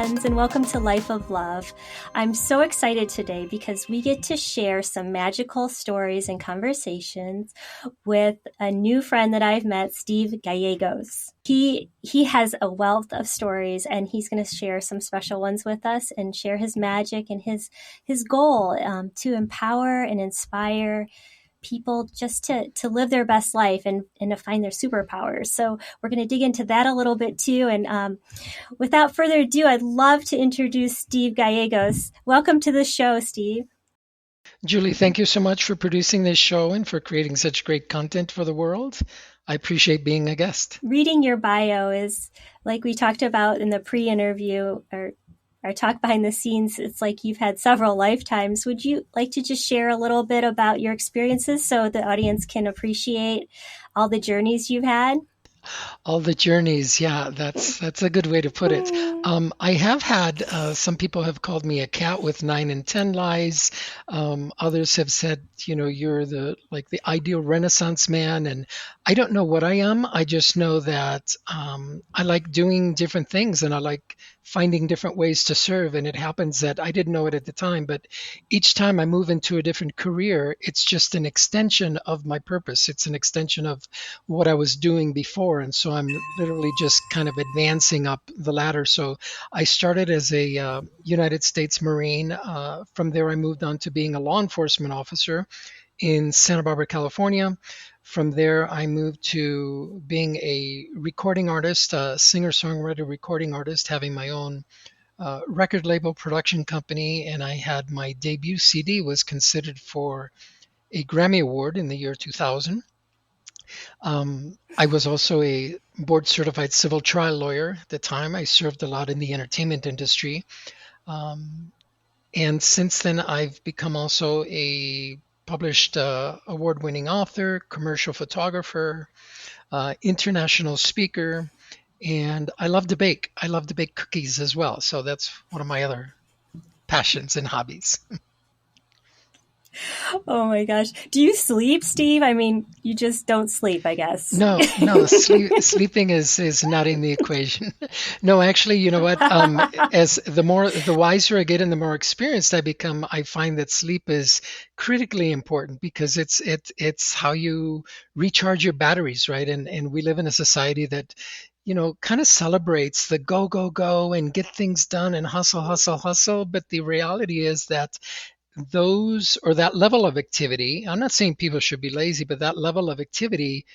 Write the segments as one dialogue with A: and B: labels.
A: friends, and welcome to Life of Love. I'm so excited today because we get to share some magical stories and conversations with a new friend that I've met, Steve Gallegos. He has a wealth of stories, and he's going to share some special ones with us and share his magic and his goal to empower and inspire people just to live their best life and to find their superpowers. So we're going to dig into that a little bit too. And without further ado, I'd love to introduce Steve Gallegos. Welcome to the show, Steve.
B: Julie, thank you so much for producing this show and for creating such great content for the world. I appreciate being a guest.
A: Reading your bio is, like we talked about in the pre-interview or our talk behind the scenes, it's like you've had several lifetimes. Would you like to just share a little bit about your experiences so the audience can appreciate all the journeys you've had?
B: All the journeys, yeah, that's a good way to put it. I have had some people have called me a cat with 9 and 10 lives. Others have said, you're the ideal Renaissance man, and I don't know what I am. I just know that I like doing different things, and I like finding different ways to serve. And it happens that I didn't know it at the time, but each time I move into a different career, it's just an extension of my purpose. It's an extension of what I was doing before. And so I'm literally just kind of advancing up the ladder. So I started as a United States Marine. From there, I moved on to being a law enforcement officer in Santa Barbara, California. From there, I moved to being a recording artist, a singer-songwriter recording artist, having my own record label production company. And I had my debut CD was considered for a Grammy Award in the year 2000. I was also a board-certified civil trial lawyer at the time. I served a lot in the entertainment industry. And since then, I've become also a published award-winning author, commercial photographer, international speaker, and I love to bake. I love to bake cookies as well. So that's one of my other passions and hobbies.
A: Oh my gosh. Do you sleep, Steve? I mean, you just don't sleep, I guess.
B: No, sleeping is not in the equation. No, actually, you know what? As the wiser I get and the more experienced I become, I find that sleep is critically important because it's how you recharge your batteries, right? And we live in a society that kind of celebrates the go, go, go and get things done and hustle, hustle, hustle. But the reality is that that level of activity, I'm not saying people should be lazy, but that level of activity,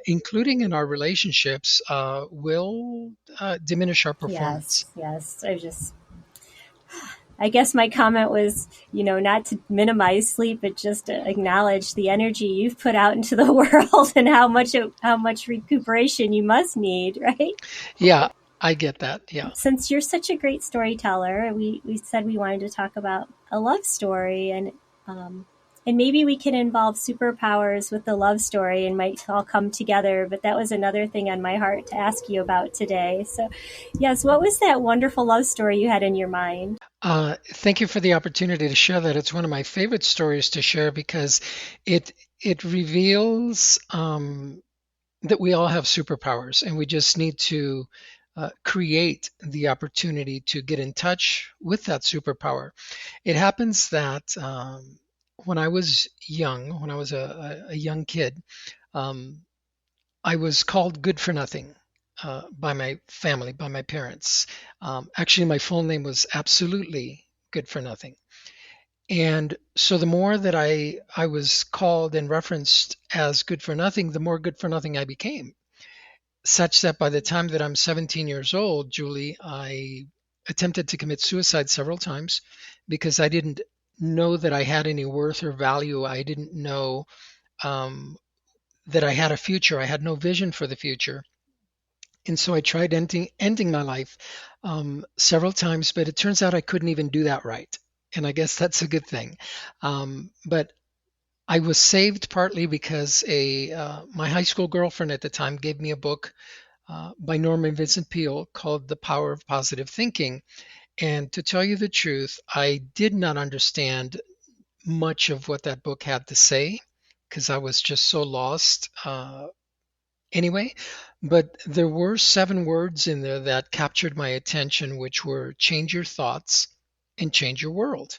B: including in our relationships, will diminish our performance.
A: Yes. I guess my comment was, not to minimize sleep, but just to acknowledge the energy you've put out into the world and how much recuperation you must need, right?
B: Yeah, I get that. Yeah.
A: Since you're such a great storyteller, we said we wanted to talk about a love story, and maybe we can involve superpowers with the love story and might all come together. But that was another thing on my heart to ask you about today. So, yes, what was that wonderful love story you had in your mind?
B: Thank you for the opportunity to share that. It's one of my favorite stories to share because it reveals that we all have superpowers, and we just need to create the opportunity to get in touch with that superpower. It happens that when I was young, when I was a young kid, I was called good for nothing by my family, by my parents. Actually, my full name was absolutely good for nothing. And so the more that I was called and referenced as good for nothing, the more good for nothing I became. Such that by the time that I'm 17 years old, Julie, I attempted to commit suicide several times because I didn't know that I had any worth or value. I didn't know that I had a future. I had no vision for the future. And so I tried ending my life several times, but it turns out I couldn't even do that right. And I guess that's a good thing. But I was saved partly because my high school girlfriend at the time gave me a book by Norman Vincent Peale called The Power of Positive Thinking. And to tell you the truth, I did not understand much of what that book had to say because I was just so lost anyway. But there were 7 words in there that captured my attention, which were change your thoughts and change your world.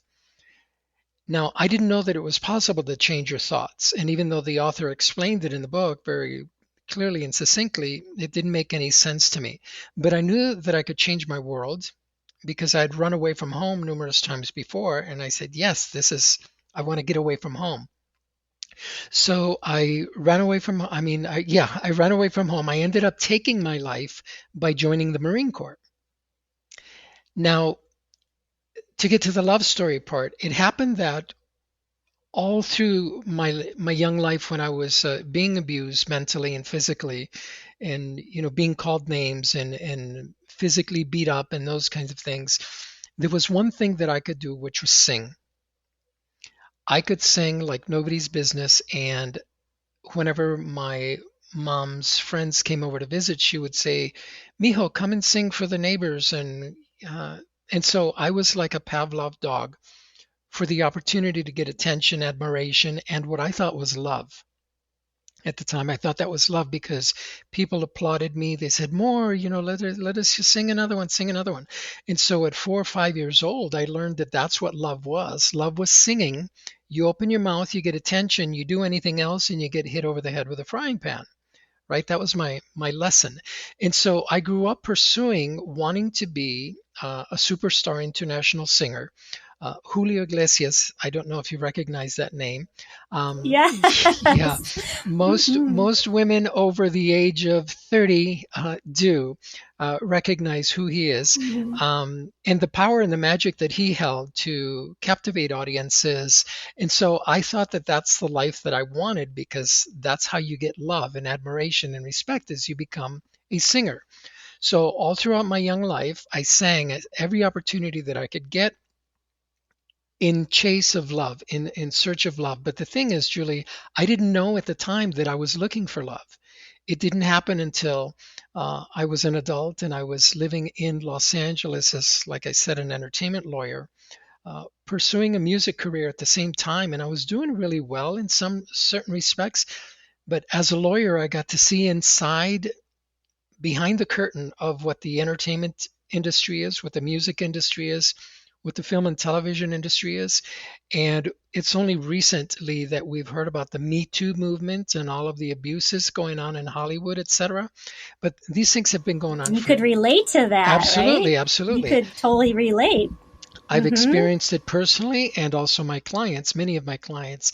B: Now, I didn't know that it was possible to change your thoughts. And even though the author explained it in the book very clearly and succinctly, it didn't make any sense to me. But I knew that I could change my world because I'd run away from home numerous times before. And I said, yes, I want to get away from home. So I ran away from, I ran away from home. I ended up taking my life by joining the Marine Corps. Now, to get to the love story part, it happened that all through my young life, when I was being abused mentally and physically, and being called names and physically beat up and those kinds of things, there was one thing that I could do, which was sing. I could sing like nobody's business, and whenever my mom's friends came over to visit, she would say, "Mijo, come and sing for the neighbors," and so I was like a Pavlov dog for the opportunity to get attention, admiration, and what I thought was love. At the time, I thought that was love because people applauded me. They said, "More, let us just sing another one, sing another one." And so at 4 or 5 years old, I learned that that's what love was. Love was singing. You open your mouth, you get attention, you do anything else, and you get hit over the head with a frying pan. Right? That was my lesson. And so I grew up pursuing wanting to be a superstar international singer. Julio Iglesias, I don't know if you recognize that name. Yeah,
A: Yes. Hmm.
B: most women over the age of 30 do recognize who he is,
A: Hmm.
B: and the power and the magic that he held to captivate audiences. And so I thought that that's the life that I wanted, because that's how you get love and admiration and respect, as you become a singer. So all throughout my young life, I sang at every opportunity that I could get, in chase of love, in search of love. But the thing is, Julie, I didn't know at the time that I was looking for love. It didn't happen until I was an adult and I was living in Los Angeles as, like I said, an entertainment lawyer, pursuing a music career at the same time. And I was doing really well in some certain respects. But as a lawyer, I got to see inside, behind the curtain, of what the entertainment industry is, what the music industry is, what the film and television industry is. And it's only recently that we've heard about the Me Too movement and all of the abuses going on in Hollywood, etc. But these things have been going on
A: You
B: for
A: could relate to that, right?
B: absolutely,
A: You
B: absolutely.
A: could totally relate.
B: I've
A: Hmm.
B: experienced it personally, and also my clients, many of my clients,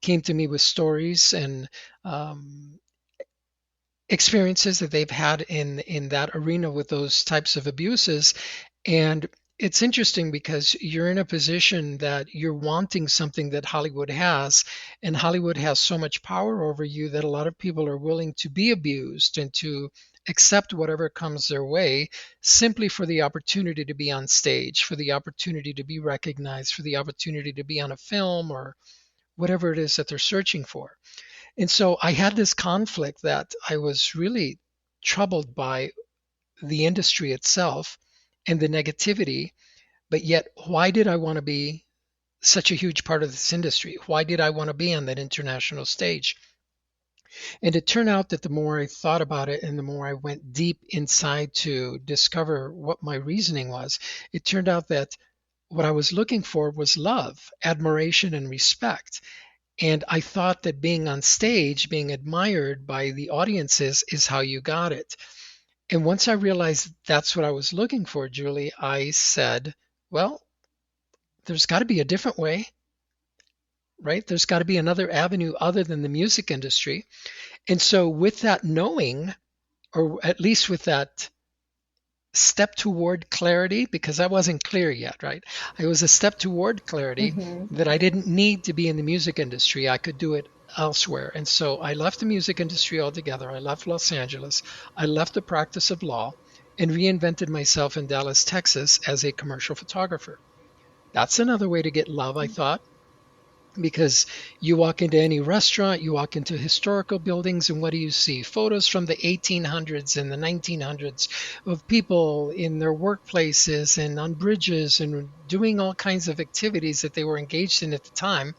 B: came to me with stories and um, experiences that they've had in that arena with those types of abuses. And it's interesting because you're in a position that you're wanting something that Hollywood has, and Hollywood has so much power over you that a lot of people are willing to be abused and to accept whatever comes their way, simply for the opportunity to be on stage, for the opportunity to be recognized, for the opportunity to be on a film or whatever it is that they're searching for. And so I had this conflict that I was really troubled by the industry itself and the negativity, but yet why did I want to be such a huge part of this industry? Why did I want to be on that international stage? And it turned out that the more I thought about it and the more I went deep inside to discover what my reasoning was, it turned out that what I was looking for was love, admiration, and respect. And I thought that being on stage, being admired by the audiences, is how you got it. And once I realized that's what I was looking for, Julie, I said, well, there's got to be a different way, right? There's got to be another avenue other than the music industry. And so, with that knowing, or at least with that step toward clarity, because I wasn't clear yet, right? I was a step toward clarity
A: Hmm.
B: that I didn't need to be in the music industry. I could do it elsewhere. And so I left the music industry altogether. I left Los Angeles. I left the practice of law and reinvented myself in Dallas, Texas as a commercial photographer. That's another way to get love, I thought, because you walk into any restaurant, you walk into historical buildings, and what do you see? Photos from the 1800s and the 1900s of people in their workplaces and on bridges and doing all kinds of activities that they were engaged in at the time.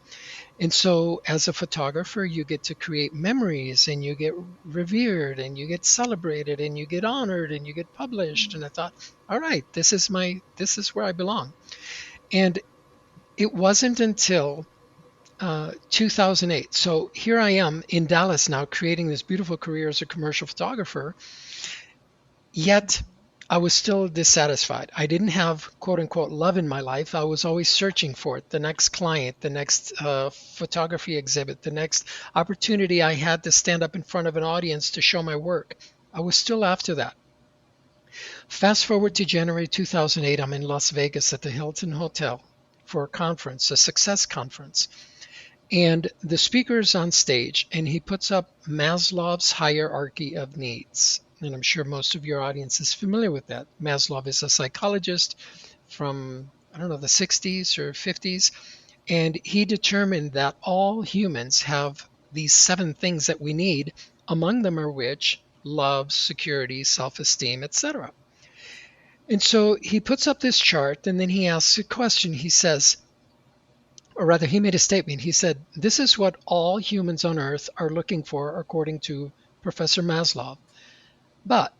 B: And so as a photographer, you get to create memories and you get revered and you get celebrated and you get honored and you get published. And I thought, all right, this is where I belong. And it wasn't until 2008. So here I am in Dallas now, creating this beautiful career as a commercial photographer. Yet I was still dissatisfied. I didn't have quote unquote love in my life. I was always searching for it, the next client, the next photography exhibit, the next opportunity I had to stand up in front of an audience to show my work. I was still after that. Fast forward to January 2008, I'm in Las Vegas at the Hilton Hotel for a conference, a success conference. And the speaker is on stage and he puts up Maslow's hierarchy of needs. And I'm sure most of your audience is familiar with that. Maslow is a psychologist from, I don't know, the 60s or 50s. And he determined that all humans have these 7 things that we need, among them are which love, security, self-esteem, etc. And so he puts up this chart and then he asks a question. He says, or rather, he made a statement. He said, this is what all humans on Earth are looking for, according to Professor Maslow. But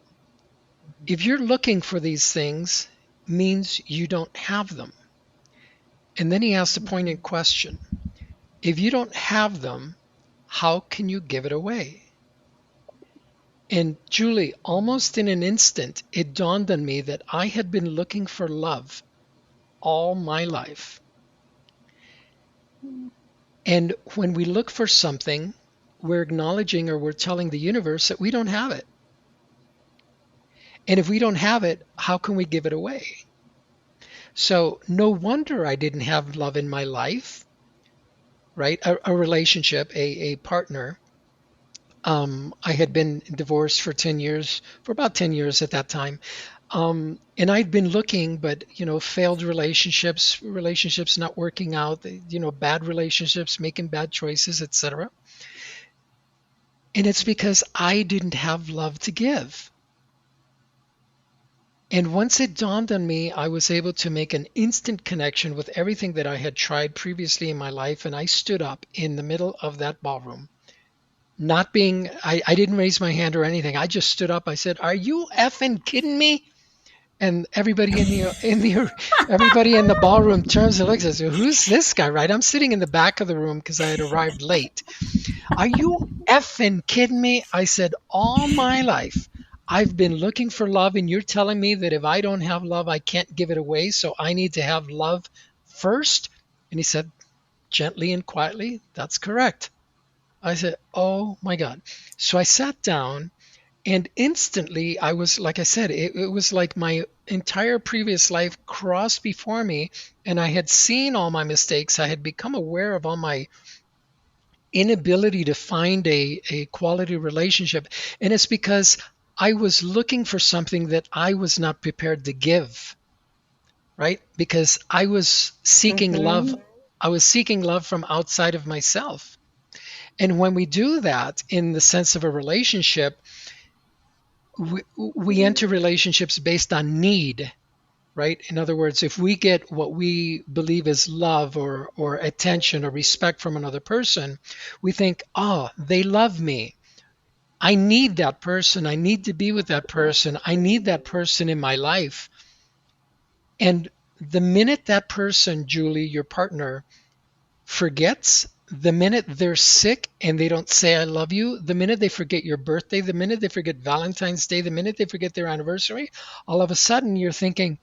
B: if you're looking for these things, means you don't have them. And then he asked a poignant question. If you don't have them, how can you give it away? And Julie, almost in an instant, it dawned on me that I had been looking for love all my life. And when we look for something, we're acknowledging or we're telling the universe that we don't have it. And if we don't have it, how can we give it away? So no wonder I didn't have love in my life, right? A relationship, a partner. I had been divorced for 10 years, for about 10 years at that time. And I'd been looking, but, failed relationships not working out, bad relationships, making bad choices, etc. And it's because I didn't have love to give. And once it dawned on me, I was able to make an instant connection with everything that I had tried previously in my life. And I stood up in the middle of that ballroom, I didn't raise my hand or anything. I just stood up. I said, "Are you effing kidding me?" And everybody everybody in the ballroom turns and looks and says, "Who's this guy?" Right? I'm sitting in the back of the room because I had arrived late. "Are you effing kidding me?" I said, "All my life, I've been looking for love, and you're telling me that if I don't have love, I can't give it away, so I need to have love first?" And he said, gently and quietly, "That's correct." I said, "Oh my God." So I sat down and instantly I was, like I said, it was like my entire previous life crossed before me and I had seen all my mistakes. I had become aware of all my inability to find a quality relationship. And it's because I was looking for something that I was not prepared to give, right? Because I was seeking love. I was seeking love from outside of myself. And when we do that in the sense of a relationship, we enter relationships based on need, right? In other words, if we get what we believe is love or attention or respect from another person, we think, oh, they love me. I need that person. I need to be with that person. I need that person in my life. And the minute that person, Julie, your partner, forgets, the minute they're sick and they don't say I love you, the minute they forget your birthday, the minute they forget Valentine's Day, the minute they forget their anniversary, all of a sudden you're thinking,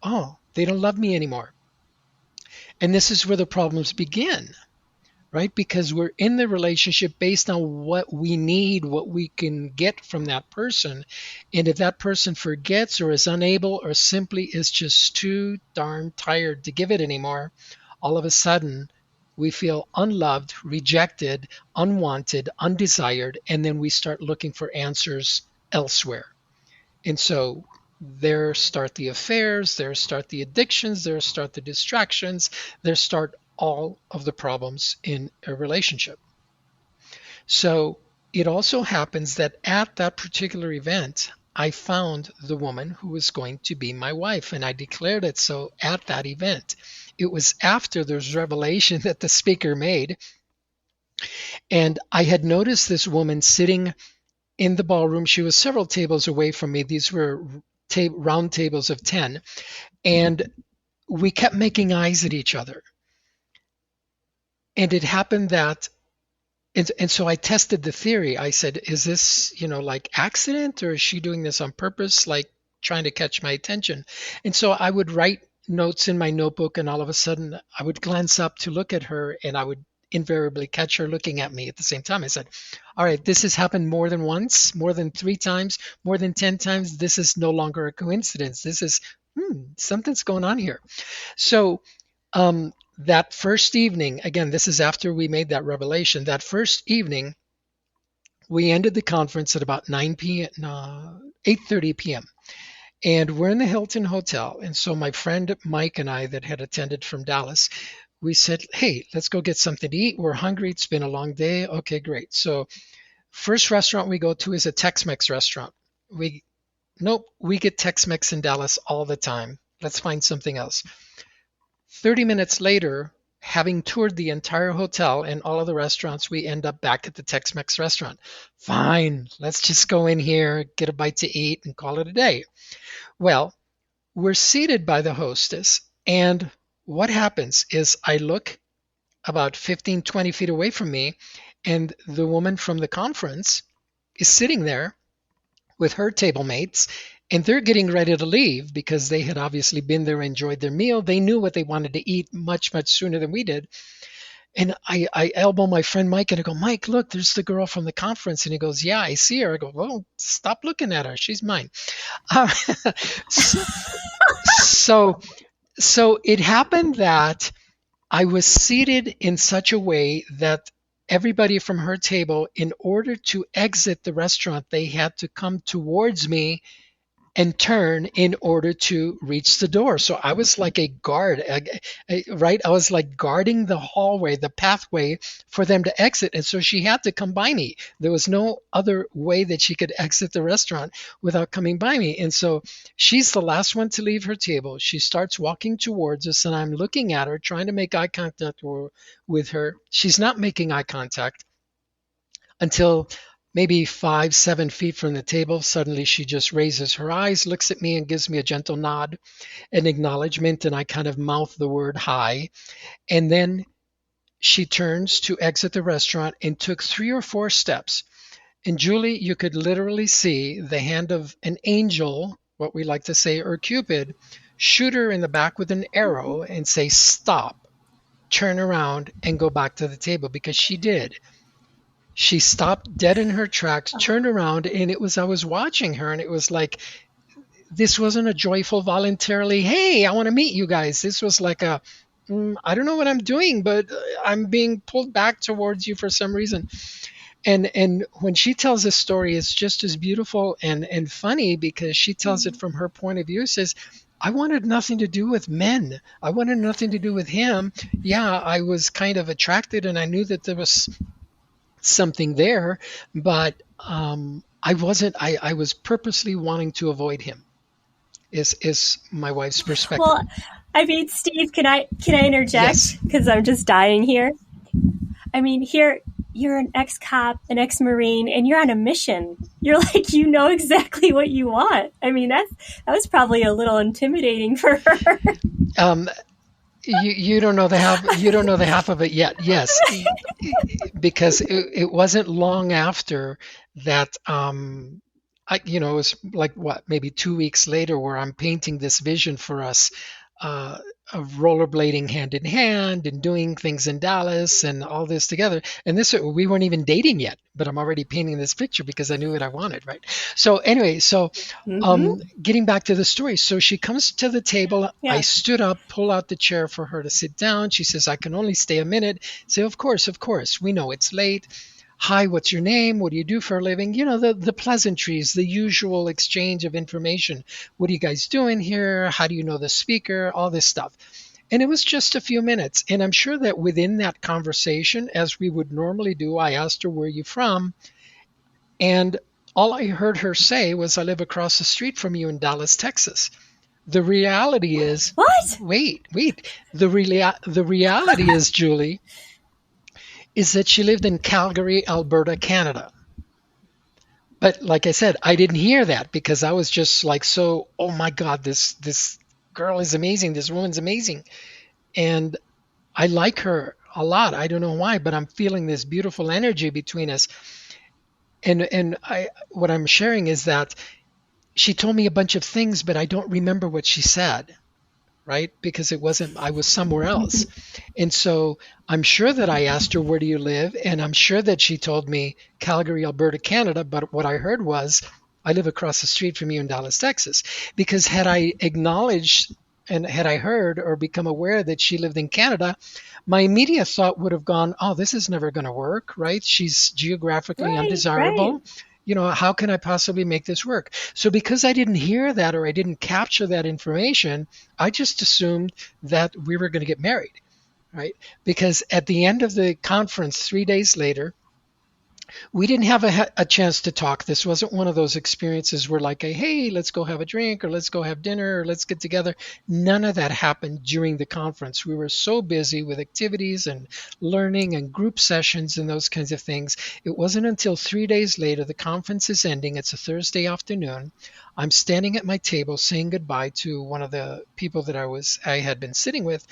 B: oh, they don't love me anymore. And this is where the problems begin, right? Because we're in the relationship based on what we need, what we can get from that person. And if that person forgets or is unable or simply is just too darn tired to give it anymore, all of a sudden we feel unloved, rejected, unwanted, undesired, and then we start looking for answers elsewhere. And so there start the affairs, there start the addictions, there start the distractions, there start all of the problems in a relationship. So it also happens that at that particular event, I found the woman who was going to be my wife, and I declared it so at that event. It was after this revelation that the speaker made And I had noticed this woman sitting in the ballroom. She was several tables away from me. These were round tables of 10. And we kept making eyes at each other. And it happened that, and so I tested the theory. I said, is this, like accident, or is she doing this on purpose, like trying to catch my attention? And so I would write notes in my notebook, and all of a sudden I would glance up to look at her, and I would invariably catch her looking at me at the same time. I said, all right, this has happened more than once, more than 3 times, more than 10 times. This is no longer a coincidence. This is, something's going on here. So that first evening, again, this is after we made that revelation. That first evening, we ended the conference at about 9 p.m., 8:30 p.m. And we're in the Hilton Hotel. And so my friend Mike and I that had attended from Dallas, we said, hey, let's go get something to eat. We're hungry. It's been a long day. Okay, great. So first restaurant we go to is a Tex-Mex restaurant. Nope, we get Tex-Mex in Dallas all the time. Let's find something else. 30 minutes later, having toured the entire hotel and all of the restaurants, we end up back at the Tex-Mex restaurant. Fine, let's just go in here, get a bite to eat, and call it a day. Well, we're seated by the hostess, and what happens is I look about 15, 20 feet away from me, and the woman from the conference is sitting there with her table mates, and they're getting ready to leave because they had obviously been there, enjoyed their meal. They knew what they wanted to eat much, much sooner than we did. And I elbow my friend Mike and I go, Mike, look, there's the girl from the conference. And he goes, yeah, I see her. I go, well, stop looking at her. She's mine. Um, so, so it happened that I was seated in such a way that everybody from her table, in order to exit the restaurant, they had to come towards me and turn in order to reach the door. So I was like a guard, right? I was like guarding the hallway, the pathway for them to exit. And so she had to come by me. There was no other way that she could exit the restaurant without coming by me. And so she's the last one to leave her table. She starts walking towards us, and I'm looking at her, trying to make eye contact with her. She's not making eye contact until maybe 5, 7 feet from the table. Suddenly she just raises her eyes, looks at me, and gives me a gentle nod, an acknowledgement, and I kind of mouth the word hi. And then she turns to exit the restaurant and took 3 or 4 steps. And Julie, you could literally see the hand of an angel, what we like to say, or Cupid, shoot her in the back with an arrow and say, stop, turn around, and go back to the table, because she did. She stopped dead in her tracks, turned around, and I was watching her, and it was like, this wasn't a joyful, voluntarily, hey, I want to meet you guys. This was like I don't know what I'm doing, but I'm being pulled back towards you for some reason. And when she tells this story, it's just as beautiful and funny, because she tells it from her point of view. Says, I wanted nothing to do with men. I wanted nothing to do with him. Yeah, I was kind of attracted, and I knew that there was something there, but I wasn't. I was purposely wanting to avoid him. Is my wife's perspective?
A: Well, I mean, Steve, can I interject?
B: Yes.
A: Because I'm just dying here. I mean, here you're an ex-cop, an ex-Marine, and you're on a mission. You're like, you know exactly what you want. I mean, that was probably a little intimidating for her.
B: You don't know the half. You don't know the half of it yet. Yes, because it wasn't long after that. It was like what, maybe 2 weeks later, where I'm painting this vision for us, of rollerblading hand in hand and doing things in Dallas and all this together. And this, we weren't even dating yet, but I'm already painting this picture because I knew what I wanted, right? So anyway, getting back to the story. So she comes to the table. Yeah. I stood up, pull out the chair for her to sit down. She says, I can only stay a minute. I say, of course. We know it's late. Hi, what's your name? What do you do for a living? The pleasantries, the usual exchange of information. What are you guys doing here? How do you know the speaker? All this stuff. And it was just a few minutes. And I'm sure that within that conversation, as we would normally do, I asked her, where are you from? And all I heard her say was, I live across the street from you in Dallas, Texas. The reality is...
A: What?
B: Wait. The reality is, Julie, is that she lived in Calgary, Alberta, Canada. But like I said, I didn't hear that because I was just like, so, oh my God, this girl is amazing. This woman's amazing. And I like her a lot. I don't know why, but I'm feeling this beautiful energy between us. And I what I'm sharing is that she told me a bunch of things, but I don't remember what she said, right? Because it wasn't, I was somewhere else. And so I'm sure that I asked her, where do you live? And I'm sure that she told me Calgary, Alberta, Canada. But what I heard was, I live across the street from you in Dallas, Texas. Because had I acknowledged and had I heard or become aware that she lived in Canada, my immediate thought would have gone, oh, this is never going to work, right? She's geographically
A: Right, right.
B: undesirable. How can I possibly make this work? So because I didn't hear that or I didn't capture that information, I just assumed that we were going to get married, right? Because at the end of the conference, 3 days later, we didn't have a chance to talk. This wasn't one of those experiences where, like, hey, let's go have a drink or let's go have dinner or let's get together. None of that happened during the conference. We were so busy with activities and learning and group sessions and those kinds of things. It wasn't until 3 days later, the conference is ending. It's a Thursday afternoon. I'm standing at my table saying goodbye to one of the people that I had been sitting with,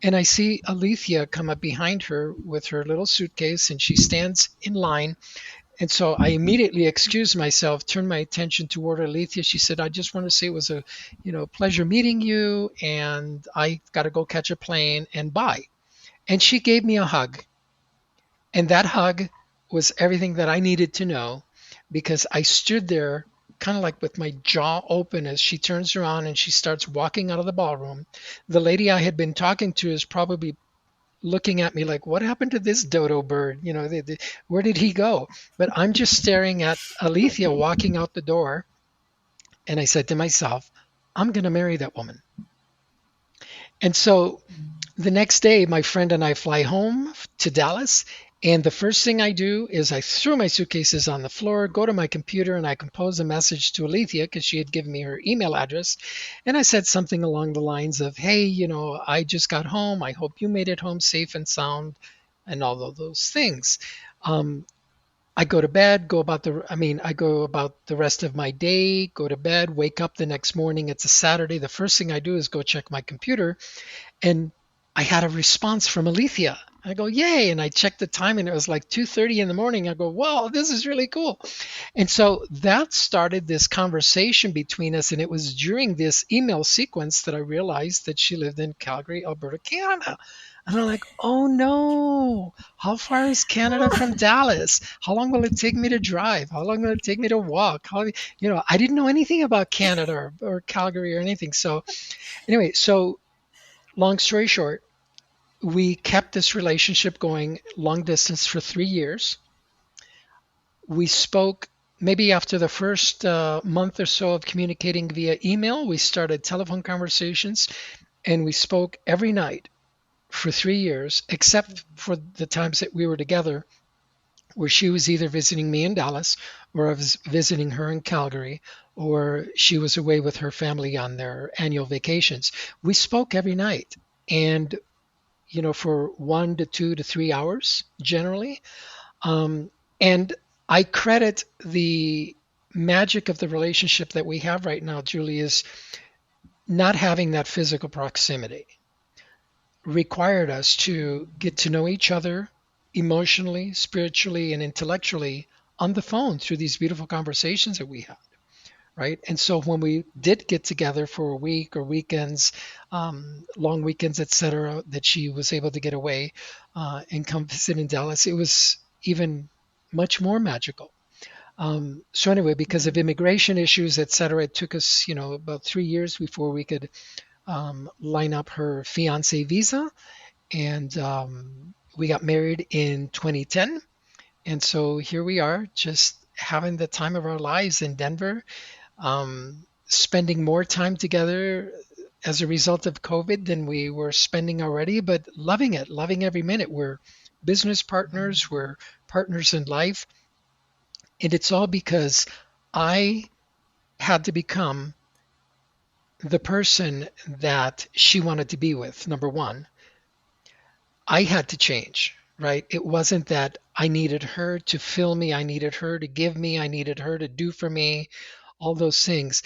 B: and I see Alethea come up behind her with her little suitcase, and she stands in line. And so I immediately excused myself, turned my attention toward Alethea. She said, "I just want to say it was a, pleasure meeting you, and I got to go catch a plane and bye." And she gave me a hug. And that hug was everything that I needed to know, because I stood there kind of like with my jaw open as she turns around and she starts walking out of the ballroom. The lady I had been talking to is probably looking at me like, what happened to this dodo bird? Where did he go? But I'm just staring at Alethea walking out the door. And I said to myself, I'm going to marry that woman. And so the next day, my friend and I fly home to Dallas. And the first thing I do is I throw my suitcases on the floor, go to my computer, and I compose a message to Alethea because she had given me her email address. And I said something along the lines of, hey, I just got home. I hope you made it home safe and sound, and all of those things. I go to bed, I go about the rest of my day, go to bed, wake up the next morning. It's a Saturday. The first thing I do is go check my computer, and I had a response from Alethea. I go, yay. And I checked the time and it was like 2:30 in the morning. I go, wow, this is really cool. And so that started this conversation between us. And it was during this email sequence that I realized that she lived in Calgary, Alberta, Canada. And I'm like, oh no, how far is Canada from Dallas? How long will it take me to drive? How long will it take me to walk? I didn't know anything about Canada or Calgary or anything. So anyway, long story short, we kept this relationship going long distance for 3 years. We spoke maybe after the first month or so of communicating via email. We started telephone conversations, and we spoke every night for 3 years, except for the times that we were together, where she was either visiting me in Dallas or I was visiting her in Calgary, or she was away with her family on their annual vacations. We spoke every night. And for 1 to 2 to 3 hours generally. And I credit the magic of the relationship that we have right now, Julie, is not having that physical proximity required us to get to know each other emotionally, spiritually, and intellectually on the phone through these beautiful conversations that we have. Right. And so when we did get together for a week or weekends, long weekends, etc., that she was able to get away and come visit in Dallas, it was even much more magical. So anyway, because of immigration issues, etc., it took us, about 3 years before we could line up her fiance visa. And we got married in 2010. And so here we are, just having the time of our lives in Denver, spending more time together as a result of COVID than we were spending already, but loving it, loving every minute. We're business partners, we're partners in life. And it's all because I had to become the person that she wanted to be with. Number one, I had to change. right? It wasn't that I needed her to fill me, I needed her to give me, I needed her to do for me, all those things.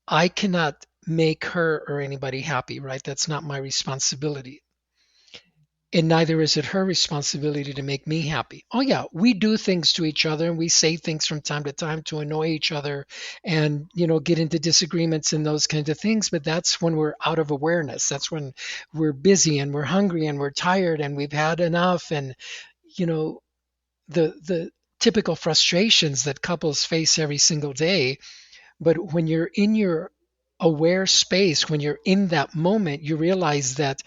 B: I cannot make her or anybody happy, right? That's not my responsibility. And neither is it her responsibility to make me happy. Oh, yeah, we do things to each other and we say things from time to time to annoy each other and, get into disagreements and those kinds of things. But that's when we're out of awareness. That's when we're busy and we're hungry and we're tired and we've had enough. And, you know, the typical frustrations that couples face every single day. But when you're in your aware space, when you're in that moment, you realize that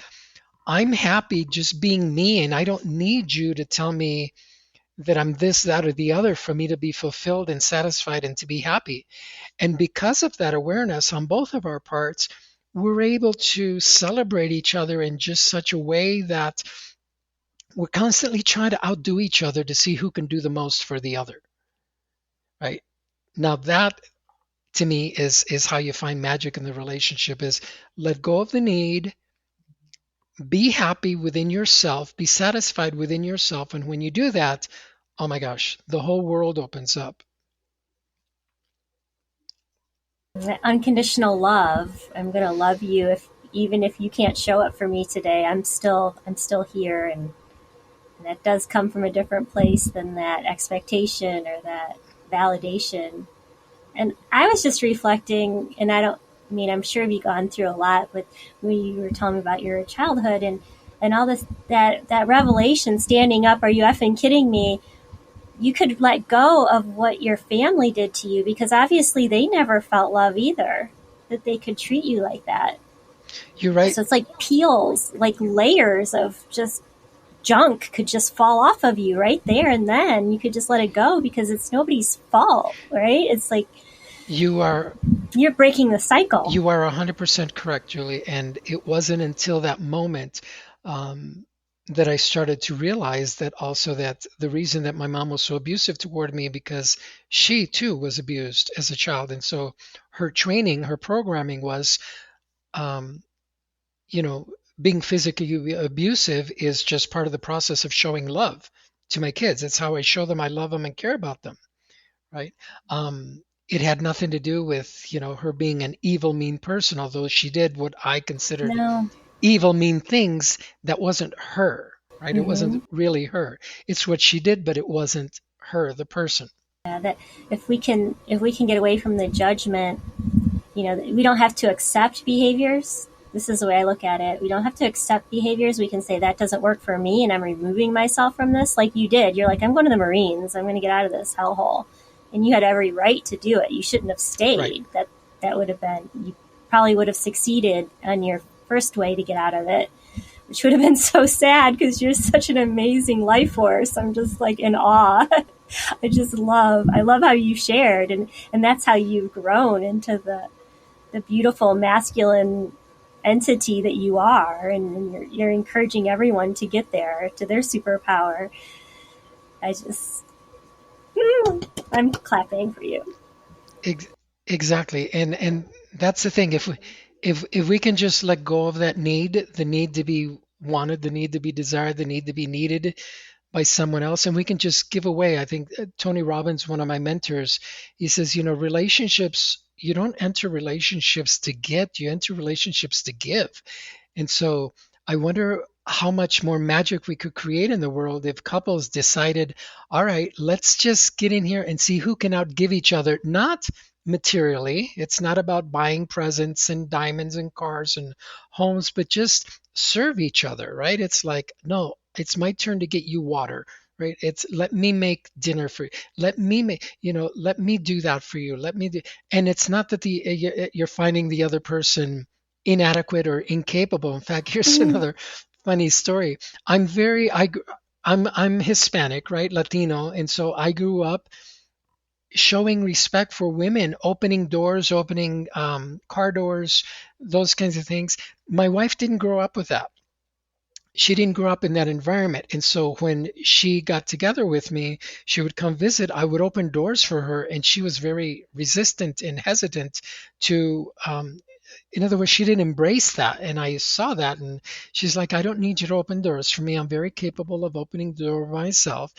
B: I'm happy just being me, and I don't need you to tell me that I'm this, that, or the other for me to be fulfilled and satisfied and to be happy. And because of that awareness on both of our parts, we're able to celebrate each other in just such a way that we're constantly trying to outdo each other to see who can do the most for the other, right? Now that to me is how you find magic in the relationship is let go of the need, be happy within yourself, be satisfied within yourself. And when you do that, oh my gosh, the whole world opens up.
A: That unconditional love. I'm going to love you if even if you can't show up for me today. I'm still here, and that does come from a different place than that expectation or that validation. And I was just reflecting, and I don't I mean, I'm sure you've gone through a lot with when you were telling me about your childhood and all this that revelation standing up. Are you effing kidding me? You could let go of what your family did to you because obviously they never felt love either. That they could treat you like that.
B: You're right.
A: So it's like peels, like layers of just junk could just fall off of you right there and then. You could just let it go because it's nobody's fault, right? It's like
B: You are
A: you're breaking the cycle.
B: you are 100% correct, Julie. And it wasn't until that moment that I started to realize that also that the reason that my mom was so abusive toward me because she too was abused as a child, and so her training, her programming was, um, you know, being physically abusive is just part of the process of showing love to my kids. It's how I show them I love them and care about them, right? It had nothing to do with, her being an evil, mean person, although she did what I considered
A: No.
B: evil, mean things. That wasn't her, right? It
A: Mm-hmm.
B: wasn't really her. It's what she did, but it wasn't her, the person.
A: Yeah, that if we can get away from the judgment, we don't have to accept behaviors. This is the way I look at it. We don't have to accept behaviors. We can say that doesn't work for me and I'm removing myself from this like you did. You're like, I'm going to the Marines. I'm going to get out of this hellhole. And you had every right to do it. You shouldn't have
B: Right.
A: stayed. That would have been, you probably would have succeeded on your first way to get out of it, which would have been so sad because you're such an amazing life force. I'm just like in awe. I love how you shared, and that's how you've grown into the beautiful masculine entity that you are, and you're encouraging everyone to get there to their superpower. I just, I'm clapping for you.
B: Ex- exactly. And that's the thing. If we can just let go of that need, the need to be wanted, the need to be desired, the need to be needed by someone else, and we can just give away. I think Tony Robbins, one of my mentors, he says, relationships, you don't enter relationships to get, you enter relationships to give. And so I wonder how much more magic we could create in the world if couples decided, all right, let's just get in here and see who can outgive each other, not materially. It's not about buying presents and diamonds and cars and homes, but just serve each other, right? It's like, no, it's my turn to get you water, right? It's let me make dinner for you. Let me do that for you. Let me do, and it's not that you're finding the other person inadequate or incapable. In fact, here's another funny story. I'm Hispanic, right? Latino, and so I grew up showing respect for women, opening doors, opening car doors, those kinds of things. My wife didn't grow up with that. She didn't grow up in that environment. And so when she got together with me, she would come visit. I would open doors for her, and she was very resistant and hesitant to in other words, she didn't embrace that. And I saw that. And she's like, I don't need you to open doors for me. I'm very capable of opening the door myself,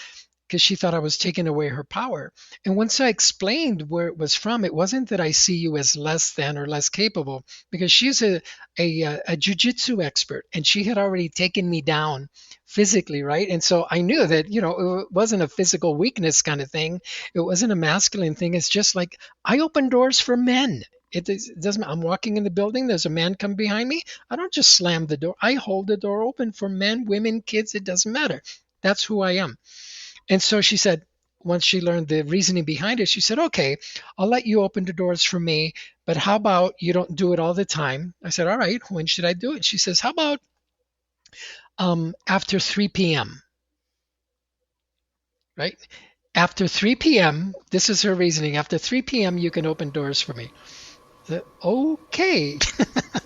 B: because she thought I was taking away her power. And once I explained where it was from, it wasn't that I see you as less than or less capable, because she's a jujitsu expert, and she had already taken me down physically, right? And so I knew that, it wasn't a physical weakness kind of thing. It wasn't a masculine thing. It's just like, I open doors for men. It doesn't. I'm walking in the building. There's a man come behind me. I don't just slam the door. I hold the door open for men, women, kids. It doesn't matter. That's who I am. And so she said, once she learned the reasoning behind it, she said, okay, I'll let you open the doors for me, but how about you don't do it all the time? I said, all right, when should I do it? She says, how about after 3 p.m., right? After 3 p.m., this is her reasoning. After 3 p.m., you can open doors for me. I said, okay.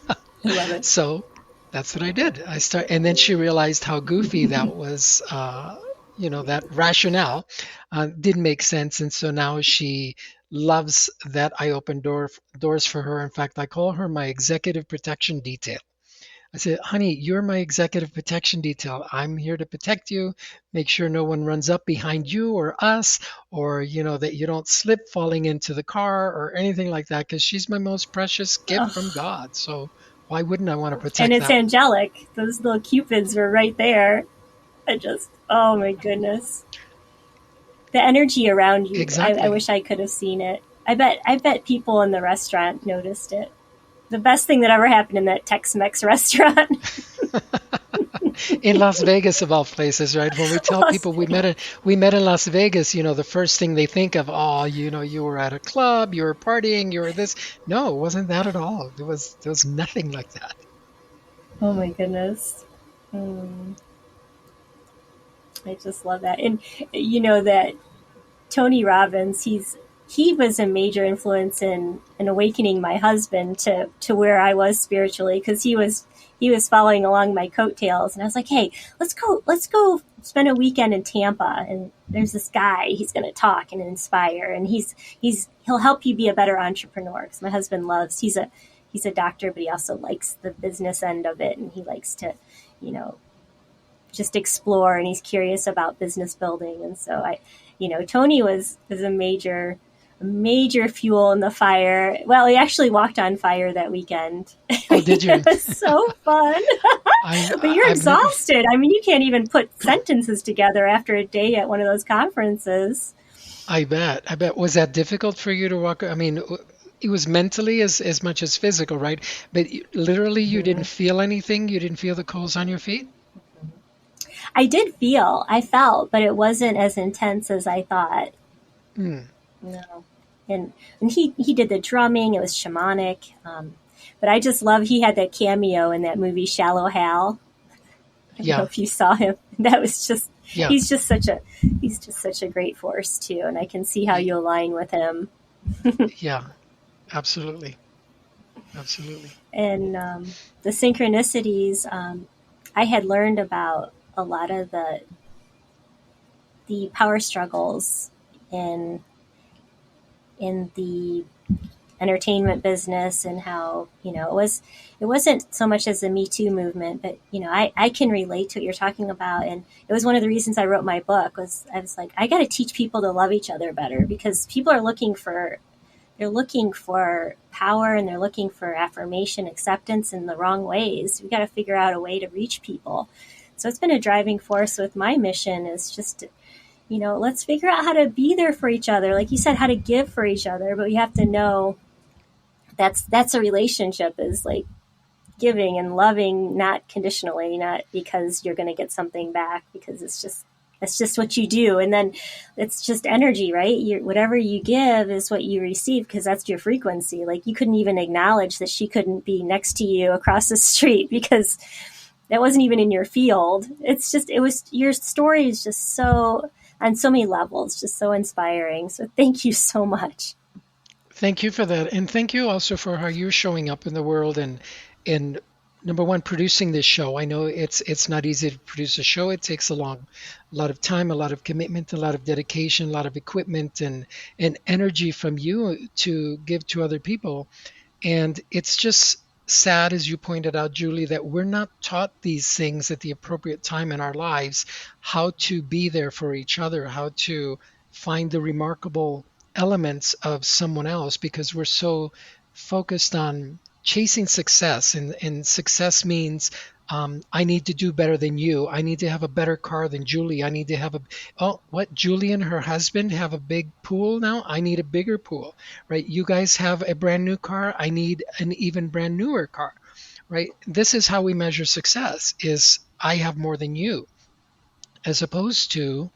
A: I love it.
B: So that's what I did. And then she realized how goofy that was. That rationale didn't make sense, and so now she loves that I open doors for her. In fact, I call her my executive protection detail. I said, honey, you're my executive protection detail. I'm here to protect you, make sure no one runs up behind you or us, or, that you don't slip falling into the car or anything like that, because she's my most precious gift from
A: Oh,
B: God. So why wouldn't I want to
A: and
B: protect
A: it's
B: that one?
A: angelic. Those little cupids were right there. Oh my goodness. The energy around you, I
B: Exactly.
A: wish I could have seen it. I bet people in the restaurant noticed it. The best thing that ever happened in that Tex-Mex restaurant.
B: In Las Vegas of all places, right? When we tell
A: Las
B: people
A: Vegas.
B: we met in Las Vegas, the first thing they think of, oh, you were at a club, you were partying, you were this. No, it wasn't that at all. There was nothing like that.
A: Oh my goodness. Mm, I just love that. And you know that Tony Robbins, he was a major influence in awakening my husband to where I was spiritually, because he was following along my coattails, and I was like, hey, let's go spend a weekend in Tampa, and there's this guy, he's going to talk and inspire, and he'll help you be a better entrepreneur, because my husband loves, he's a doctor, but he also likes the business end of it, and he likes to, you know just explore, and he's curious about business building. And so Tony was a major fuel in the fire. Well, he actually walked on fire that weekend.
B: Oh, did
A: It
B: you?
A: was so fun. But you're
B: I've never.
A: exhausted. I mean, you can't even put sentences together after a day at one of those conferences.
B: I bet. I bet. Was that difficult for you to walk? I mean, it was mentally as much as physical, right? But literally, you didn't feel anything. You didn't feel the coals on your feet.
A: I felt, but it wasn't as intense as I thought.
B: Hmm.
A: No. And he did the drumming. It was shamanic. But I just love, he had that cameo in that movie Shallow Hal. I don't know
B: Yeah.
A: if you saw him. That was just
B: Yeah.
A: he's just such a great force too, and I can see how
B: y-
A: you align with him.
B: Yeah. Absolutely. Absolutely.
A: And the synchronicities, I had learned about a lot of the power struggles in the entertainment business, and how it wasn't so much as the Me Too movement, but I can relate to what you're talking about. And it was one of the reasons I wrote my book. Was I was like, I got to teach people to love each other better, because people are looking for power, and they're looking for affirmation, acceptance in the wrong ways. We got to figure out a way to reach people. So it's been a driving force with my mission, is just let's figure out how to be there for each other, like you said, how to give for each other. But we have to know that's a relationship, is like giving and loving, not conditionally, not because you're going to get something back, because that's just what you do. And then it's just energy, right? Whatever you give is what you receive, because that's your frequency. Like, you couldn't even acknowledge that she couldn't be next to you across the street, because that wasn't even in your field. Your story is just so, on so many levels, just so inspiring. So thank you so much.
B: Thank you for that, and thank you also for how you're showing up in the world, and number one, producing this show. I know it's not easy to produce a show. It takes a lot of time, a lot of commitment, a lot of dedication, a lot of equipment, and energy from you to give to other people. And it's just sad, as you pointed out, Julie, that we're not taught these things at the appropriate time in our lives, how to be there for each other, how to find the remarkable elements of someone else, because we're so focused on chasing success. And success means I need to do better than you. I need to have a better car than Julie. I need to have a, oh, what? Julie and her husband have a big pool now? I need a bigger pool, right? You guys have a brand new car. I need an even brand newer car, right? This is how we measure success is I have more than you, as opposed to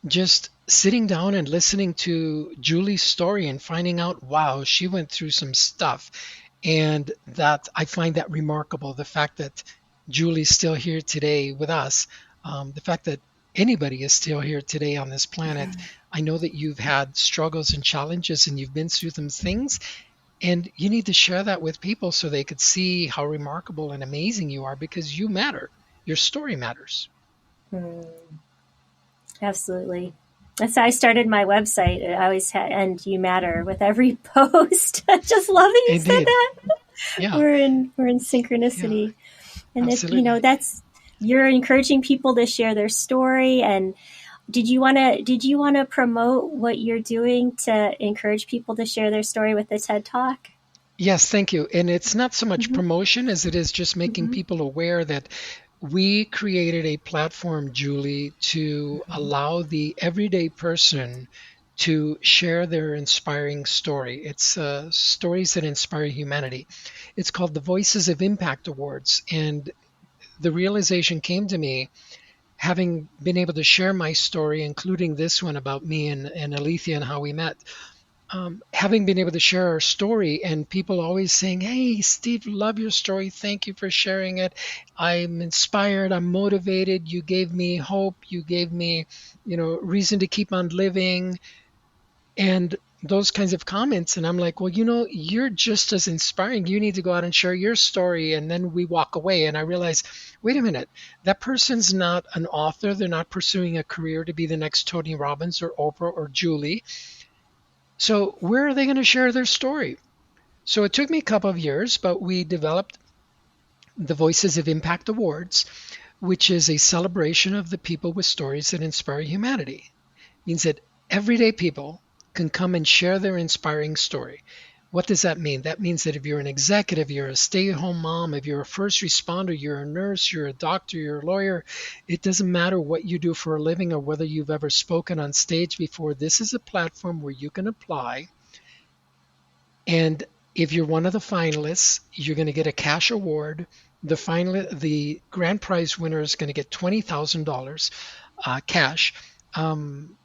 B: just sitting down and listening to Julie's story and finding out, wow, she went through some stuff. And that I find that remarkable. The fact that Julie's still here today with us, the fact that anybody is still here today on this planet. I know that you've had struggles and challenges and you've been through some things, and you need to share that with people so they could see how remarkable and amazing you are because you matter. Your story matters.
A: Hmm. Absolutely. That's how I started my website. I always had, and you matter with every post. I just love that you said
B: Indeed.
A: that.
B: Yeah.
A: We're in
B: Yeah.
A: synchronicity. And it,
B: Absolutely.
A: that's, you're encouraging people to share their story. And did you want to promote what you're doing to encourage people to share their story with the TED Talk?
B: Yes, thank you. And it's not so much
A: Mm-hmm.
B: promotion as it is just making
A: Mm-hmm.
B: people aware that we created a platform, Julie, to
A: Mm-hmm.
B: allow the everyday person to share their inspiring story. It's stories that inspire humanity. It's called the Voices of Impact Awards. And the realization came to me having been able to share my story, including this one about me and Alethea and how we met, having been able to share our story and people always saying, "Hey, Steve, love your story. Thank you for sharing it. I'm inspired. I'm motivated. You gave me hope. You gave me, reason to keep on living." And those kinds of comments. And I'm like, well, you're just as inspiring. You need to go out and share your story. And then we walk away. And I realize, wait a minute, that person's not an author. They're not pursuing a career to be the next Tony Robbins or Oprah or Julie. So where are they going to share their story? So it took me a couple of years, but we developed the Voices of Impact Awards, which is a celebration of the people with stories that inspire humanity. It means that everyday people can come and share their inspiring story. What does that mean? That means that if you're an executive, you're a stay-at-home mom, if you're a first responder, you're a nurse, you're a doctor, you're a lawyer, it doesn't matter what you do for a living or whether you've ever spoken on stage before. This is a platform where you can apply. And if you're one of the finalists, you're going to get a cash award. The grand prize winner is going to get $20,000 cash. Um,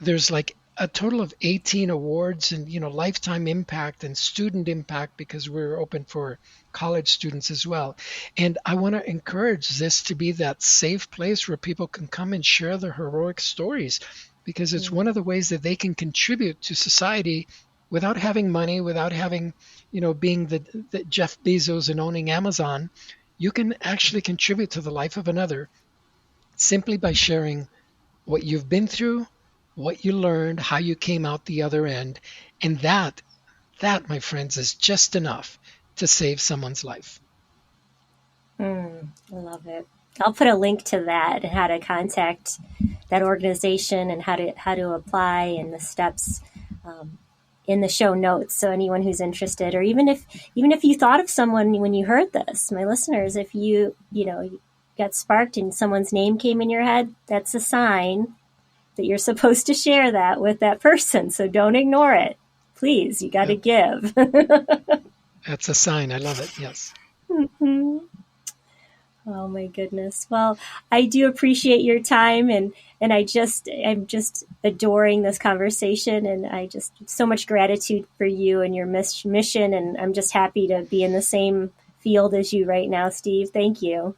B: there's like a total of 18 awards and lifetime impact and student impact because we're open for college students as well. And I want to encourage this to be that safe place where people can come and share their heroic stories because it's one of the ways that they can contribute to society without having money, without having, being the Jeff Bezos and owning Amazon. You can actually contribute to the life of another simply by sharing what you've been through, what you learned, how you came out the other end. And that, my friends, is just enough to save someone's life.
A: I love it. I'll put a link to that and how to contact that organization and how to apply and the steps um, in the show notes. So anyone who's interested, or even if you thought of someone when you heard this, my listeners, if you got sparked and someone's name came in your head, that's a sign that you're supposed to share that with that person. So don't ignore it. Please, you got to
B: Yep,
A: give.
B: that's a sign. I love it. Yes.
A: Oh my goodness. Well, I do appreciate your time and I'm just adoring this conversation and I just so much gratitude for you and your mission and I'm just happy to be in the same field as you right now, Steve. Thank you.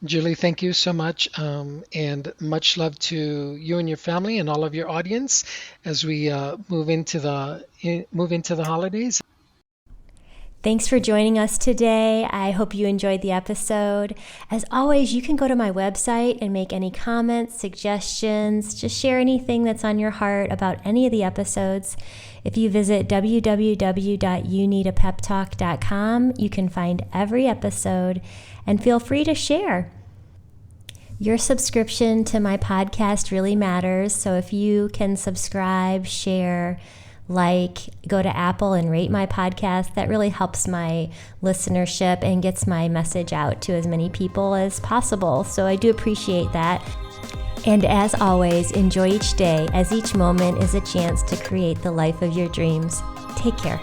B: Julie, thank you so much. And much love to you and your family and all of your audience as we move into the holidays.
A: Thanks for joining us today. I hope you enjoyed the episode. As always, you can go to my website and make any comments, suggestions, just share anything that's on your heart about any of the episodes. If you visit www.youneedapeptalk.com, you can find every episode and feel free to share. Your subscription to my podcast really matters, so if you can subscribe, share, go to Apple and rate my podcast. That really helps my listenership and gets my message out to as many people as possible. So I do appreciate that. And as always, enjoy each day, as each moment is a chance to create the life of your dreams. Take care.